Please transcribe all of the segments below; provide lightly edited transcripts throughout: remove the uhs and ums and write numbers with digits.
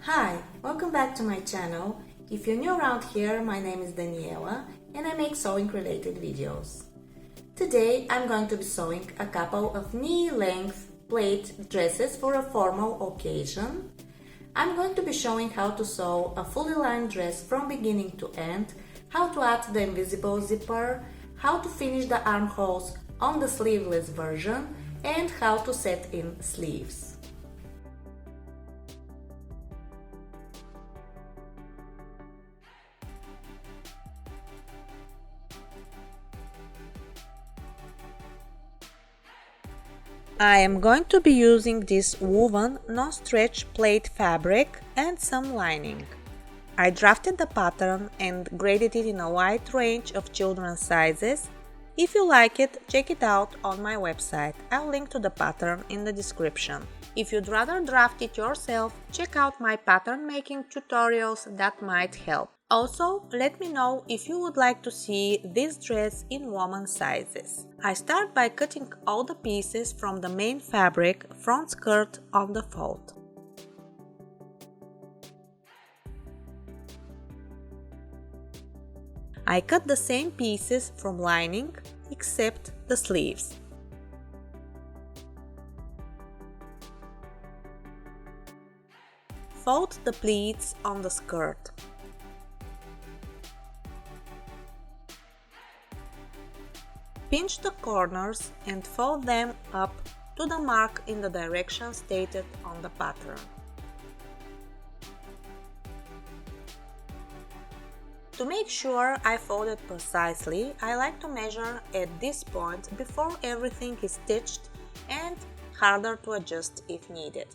Hi, welcome back to my channel. If you're new around here, my name is Daniela and I make sewing related videos. Today I'm going to be sewing a couple of knee-length plaid dresses for a formal occasion. I'm going to be showing how to sew a fully lined dress from beginning to end, how to add the invisible zipper, how to finish the armholes on the sleeveless version, and how to set in sleeves. I am going to be using this woven non-stretch plaid fabric and some lining. I drafted the pattern and graded it in a wide range of children's sizes. If you like it, check it out on my website. I'll link to the pattern in the description. If you'd rather draft it yourself, check out my pattern making tutorials that might help. Also, let me know if you would like to see this dress in women's sizes. I start by cutting all the pieces from the main fabric front skirt on the fold. I cut the same pieces from lining, except the sleeves. Fold the pleats on the skirt. Pinch the corners and fold them up to the mark in the direction stated on the pattern. To make sure I fold it precisely, I like to measure at this point before everything is stitched and harder to adjust if needed.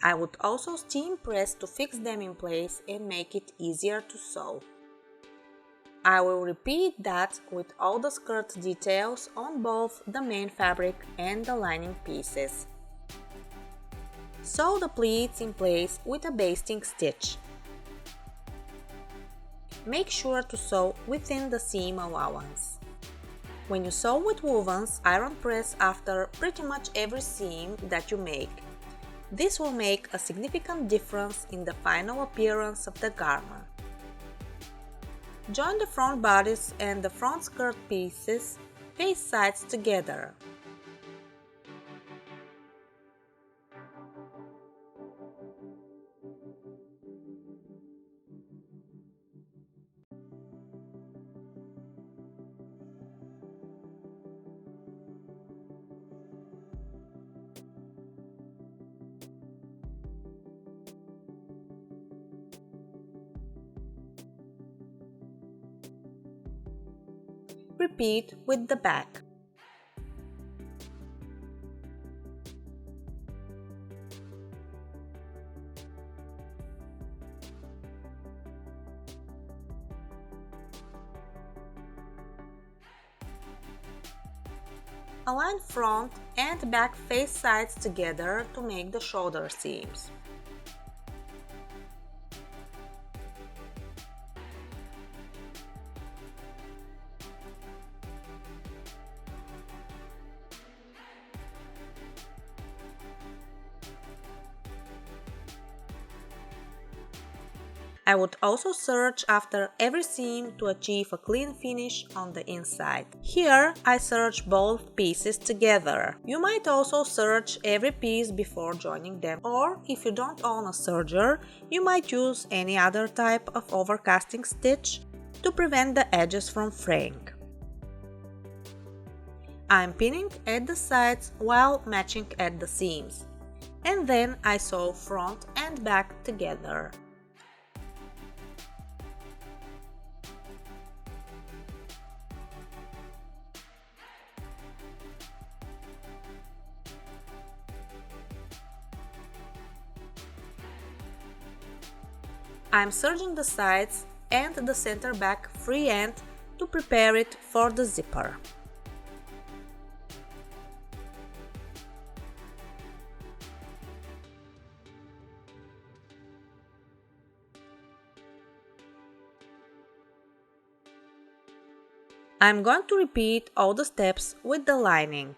I would also steam press to fix them in place and make it easier to sew. I will repeat that with all the skirt details on both the main fabric and the lining pieces. Sew the pleats in place with a basting stitch. Make sure to sew within the seam allowance. When you sew with wovens, iron press after pretty much every seam that you make. This will make a significant difference in the final appearance of the garment. Join the front bodice and the front skirt pieces face sides together. Repeat with the back. Align front and back face sides together to make the shoulder seams. I would also serge after every seam to achieve a clean finish on the inside. Here I serge both pieces together. You might also serge every piece before joining them, or if you don't own a serger, you might use any other type of overcasting stitch to prevent the edges from fraying. I'm pinning at the sides while matching at the seams, and then I sew front and back together. I'm serging the sides and the center back free end to prepare it for the zipper. I'm going to repeat all the steps with the lining.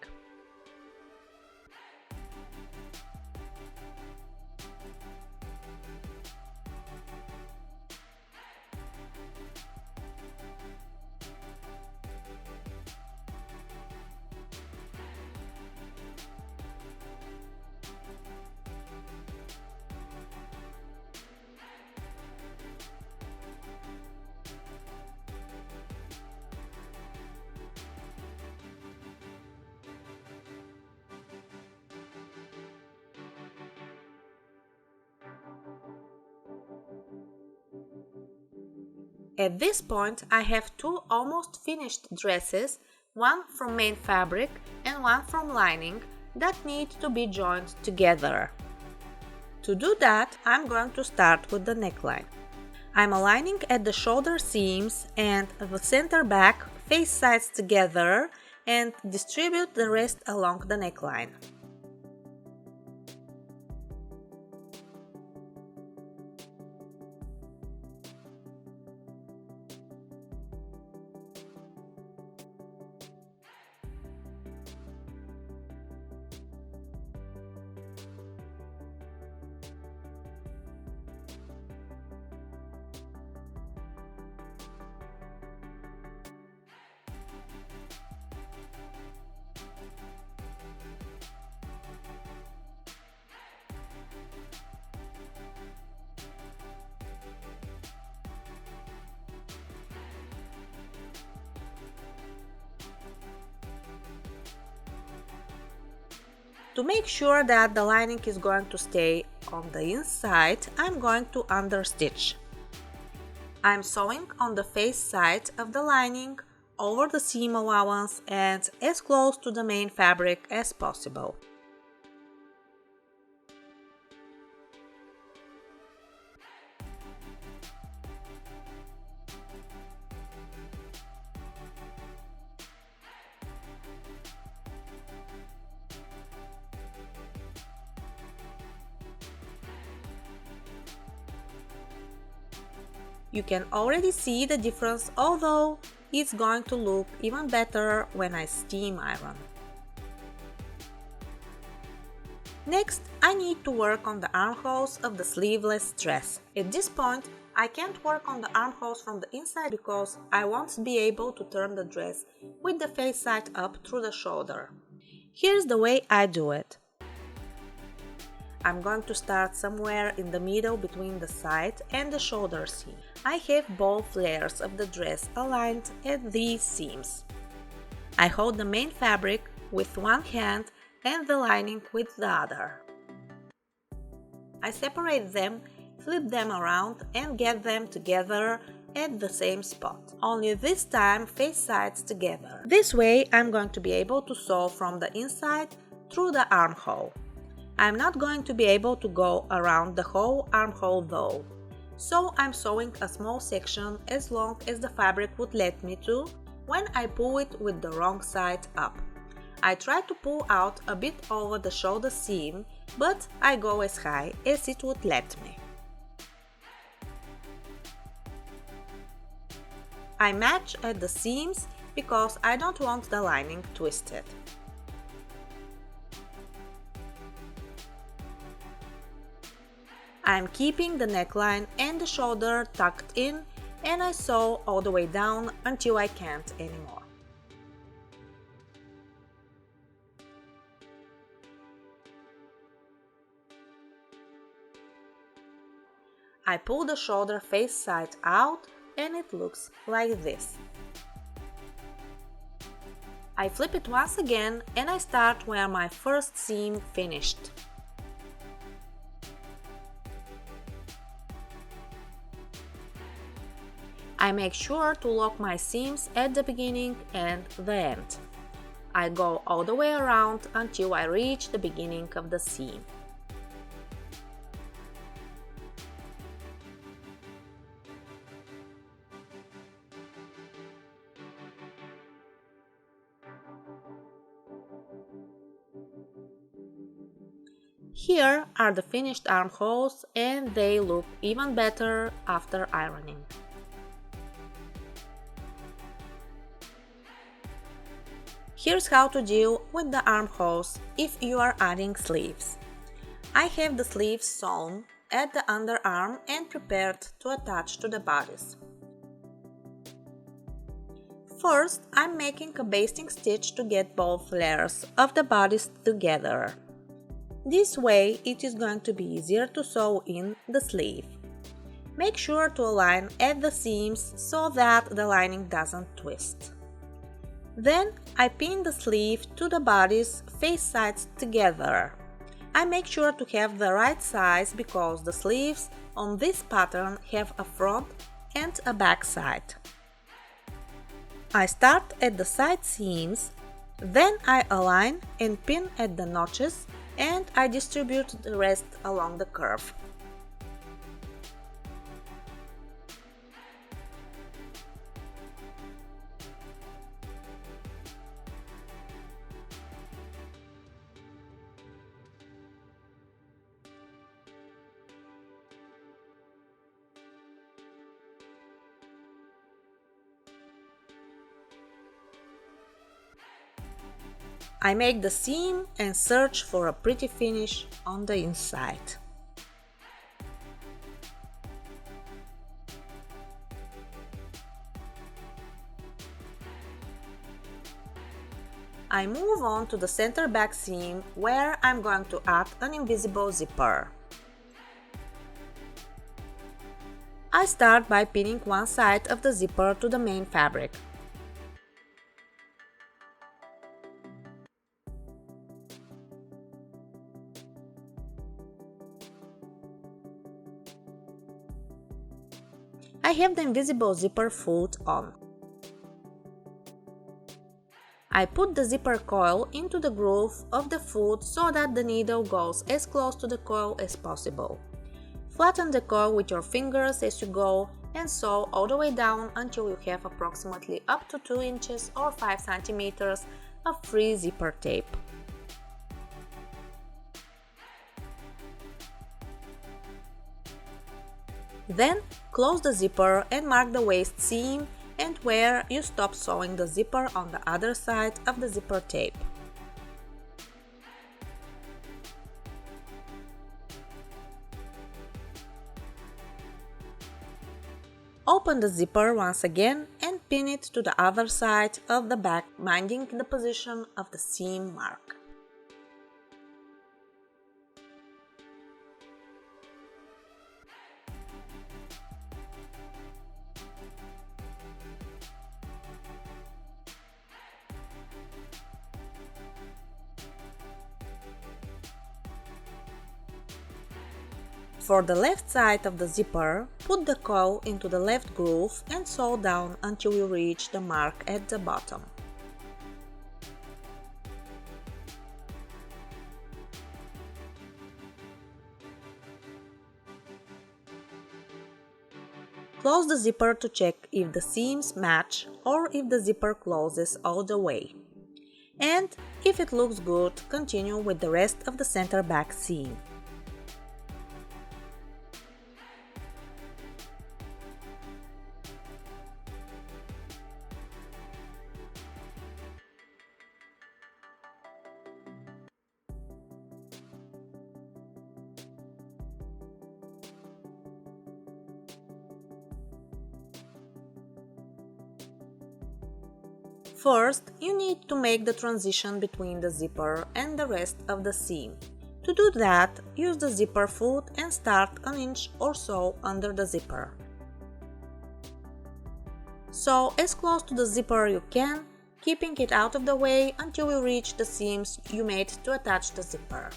At this point, I have two almost finished dresses, one from main fabric and one from lining, that need to be joined together. To do that, I'm going to start with the neckline. I'm aligning at the shoulder seams and the center back face sides together and distribute the rest along the neckline. To make sure that the lining is going to stay on the inside, I'm going to understitch. I'm sewing on the face side of the lining over the seam allowance and as close to the main fabric as possible. You can already see the difference, although it's going to look even better when I steam iron. Next, I need to work on the armholes of the sleeveless dress. At this point, I can't work on the armholes from the inside because I won't be able to turn the dress with the face side up through the shoulder. Here's the way I do it. I'm going to start somewhere in the middle between the side and the shoulder seam. I have both layers of the dress aligned at these seams. I hold the main fabric with one hand and the lining with the other. I separate them, flip them around and get them together at the same spot. Only this time face sides together. This way I'm going to be able to sew from the inside through the armhole. I'm not going to be able to go around the whole armhole though, so I'm sewing a small section as long as the fabric would let me to when I pull it with the wrong side up. I try to pull out a bit over the shoulder seam, but I go as high as it would let me. I match at the seams because I don't want the lining twisted. I'm keeping the neckline and the shoulder tucked in and I sew all the way down until I can't anymore. I pull the shoulder face side out and it looks like this. I flip it once again and I start where my first seam finished. I make sure to lock my seams at the beginning and the end. I go all the way around until I reach the beginning of the seam. Here are the finished armholes and they look even better after ironing. Here's how to deal with the armholes if you are adding sleeves. I have the sleeves sewn at the underarm and prepared to attach to the bodice. First, I'm making a basting stitch to get both layers of the bodice together. This way it is going to be easier to sew in the sleeve. Make sure to align at the seams so that the lining doesn't twist. Then I pin the sleeve to the bodice face sides together. I make sure to have the right size because the sleeves on this pattern have a front and a back side. I start at the side seams, then I align and pin at the notches, and I distribute the rest along the curve. I make the seam and search for a pretty finish on the inside. I move on to the center back seam where I'm going to add an invisible zipper. I start by pinning one side of the zipper to the main fabric. I have the invisible zipper foot on. I put the zipper coil into the groove of the foot so that the needle goes as close to the coil as possible. Flatten the coil with your fingers as you go and sew all the way down until you have approximately up to 2 inches or 5 centimeters of free zipper tape. Then close the zipper and mark the waist seam and where you stop sewing the zipper on the other side of the zipper tape. Open the zipper once again and pin it to the other side of the back, minding the position of the seam mark. For the left side of the zipper, put the coil into the left groove and sew down until you reach the mark at the bottom. Close the zipper to check if the seams match or if the zipper closes all the way. And if it looks good, continue with the rest of the center back seam. First, you need to make the transition between the zipper and the rest of the seam. To do that, use the zipper foot and start an inch or so under the zipper. Sew as close to the zipper you can, keeping it out of the way until you reach the seams you made to attach the zipper.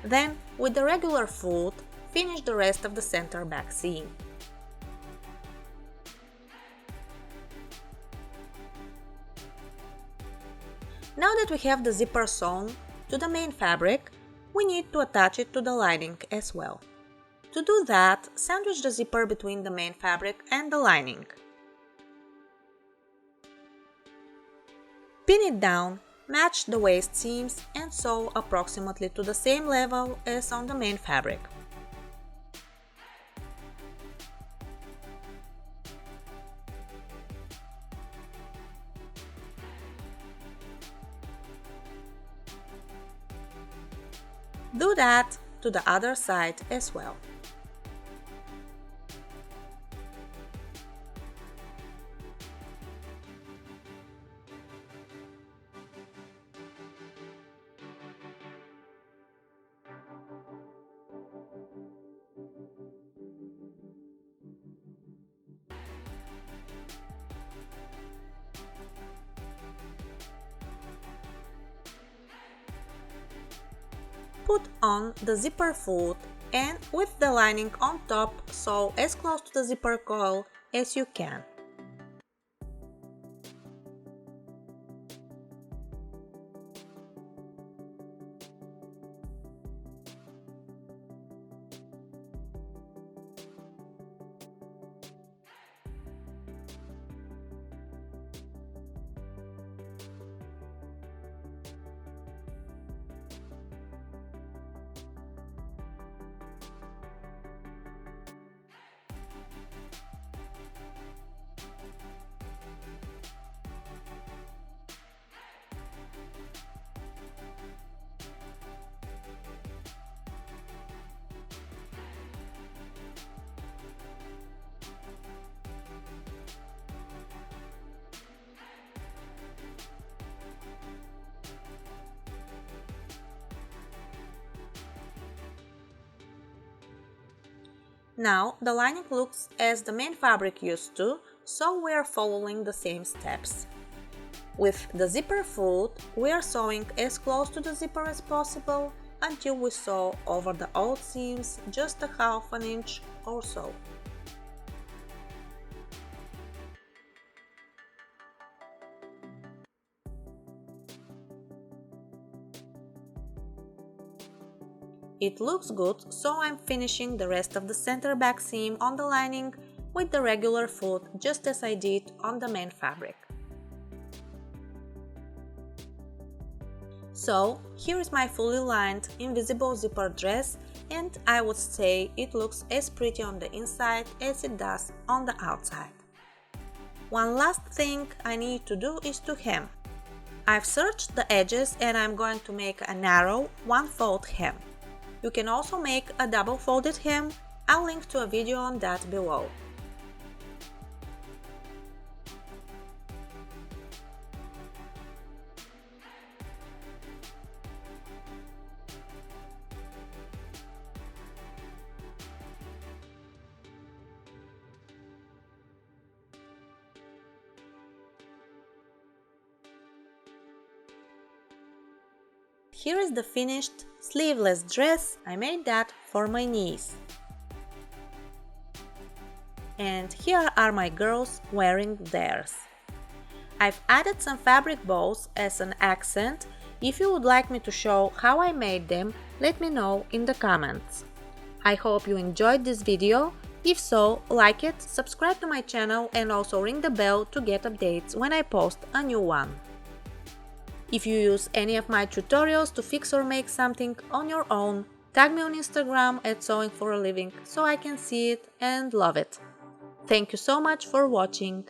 Then, with the regular foot, finish the rest of the center back seam. Now that we have the zipper sewn to the main fabric, we need to attach it to the lining as well. To do that, sandwich the zipper between the main fabric and the lining. Pin it down, match the waist seams and sew approximately to the same level as on the main fabric. Do that to the other side as well. Put on the zipper foot and with the lining on top, sew as close to the zipper coil as you can. Now the lining looks as the main fabric used to, so we are following the same steps. With the zipper foot, we are sewing as close to the zipper as possible until we sew over the old seams just a half an inch or so. It looks good, so I'm finishing the rest of the center back seam on the lining with the regular foot, just as I did on the main fabric. So here is my fully lined invisible zipper dress, and I would say it looks as pretty on the inside as it does on the outside. One last thing I need to do is to hem. I've serged the edges and I'm going to make a narrow one-fold hem. You can also make a double-folded hem. I'll link to a video on that below. Here is the finished sleeveless dress. I made that for my niece. And here are my girls wearing theirs. I've added some fabric bows as an accent. If you would like me to show how I made them, let me know in the comments. I hope you enjoyed this video. If so, like it, subscribe to my channel and also ring the bell to get updates when I post a new one. If you use any of my tutorials to fix or make something on your own, tag me on Instagram at Sewing for a Living so I can see it and love it. Thank you so much for watching.